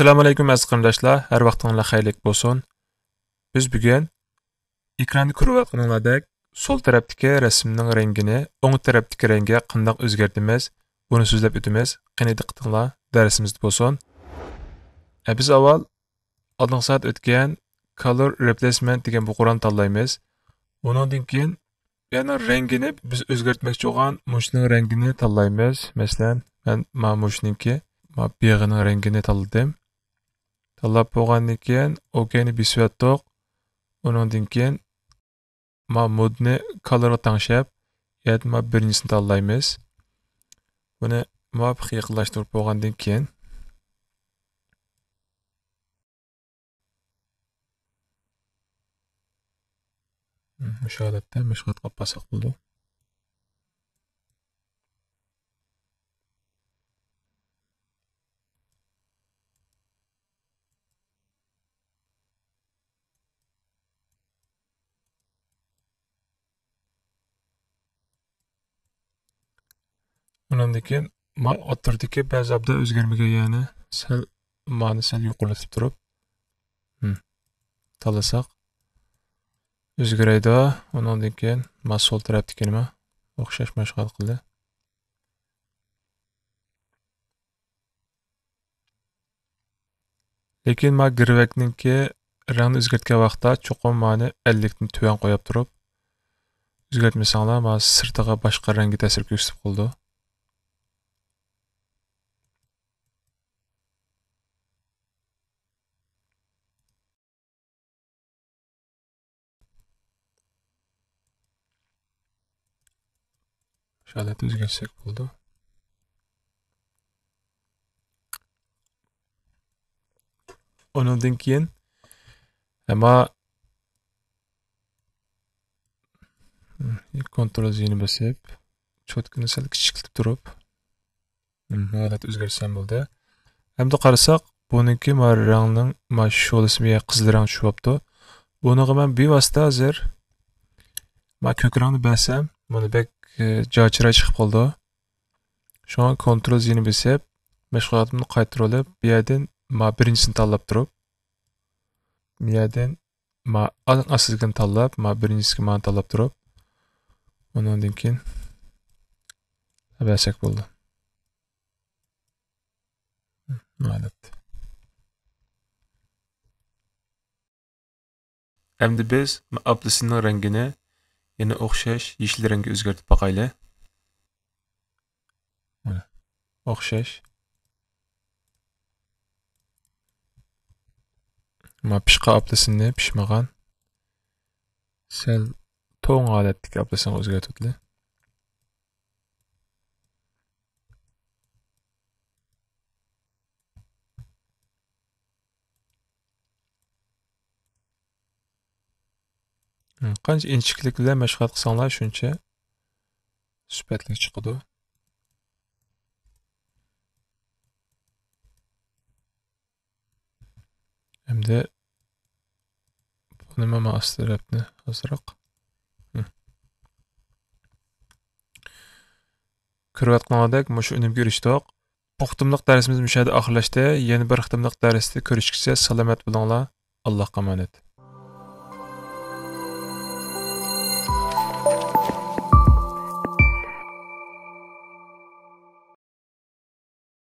Assalamu alaykum aziz qarindoshlar, har vaqtingiz xayrlik bo'lsin. Biz bugun ekranda ko'rayotganinglardek sol tarafdagi rasmning rangini o'ng tarafdagi rangga qanday o'zgartimiz, buni so'zlab o'tamiz. Qani diqqatinglar darsimizda bo'lsin. Biz avval oldingi soat o'tgan color replacement degan bu Qur'on tanlaymiz. Bundan keyin yana rangini biz o'zgartmoqchi bo'lgan mushning rangini tanlaymiz. Masalan, men mushningki biyog'ining rangini tanladim. Tanlab bo'lgandan keyin OK'ni besiyotdiq. Undan keyin modni colorga tangshab, yana birinchisini tanlaymiz. Buni yaqinlashtirib bo'lgandan keyin shu holatda mashg'ulot qilib pasaq bo'ldi. Undan keyin o'tirdiki ba'zi abda o'zgarmagan, ya'ni sal yuqoritib turib tanlasak o'zgaraydi. Undan keyin sol tarafdagi nima o'xshash mashg'ulot qildi. Lekin girvakninki rangni o'zgartgan vaqtda cho'qim 50 ni tuvan qo'yib turib o'zgartmasanglar sirtiga boshqa rangga ta'sir ko'rsatib qoldi. Şöyle düzgensek buldu. Ondan keyin ama kontrol zini basıp cho'tkini sal kichiklatib turib holat o'zgarsa bo'ldi. Hamda qarasak, buniki rangning sho'lisiga qizil rang tushibdi. Buniga men bevosita hozir ko'k rangni basam, buni bek jochira chiqib qoldi. Shunga kontrol zini basib, mashg'ulotimni qaytarib, bu yerdan birinchisini tanlab turib, bu yerdan asligini tanlab, birinchisiga tanlab turib, undan keyin basak bo'ldi. Mana. Endi biz apelsinin rangini yana o'xshash yeshil rangga o'zgartib boqayli. Mana o'xshash. Pishqa apelsinni pishmagan sal to'ng holatdagi apelsinni o'zgartirdi. Qancha inchiklik bilan mashg'ulot qilsanglar shuncha sifatli chiqadi. Endi buni mana astarapni ozroq ko'rayotganinglardek shu unumga erishdik. Bu qitimliq darsimiz mushada oxirlashdi. Yana bir qitimliq darsda ko'rishguncha salomat bo'linglar. Allohga omonat.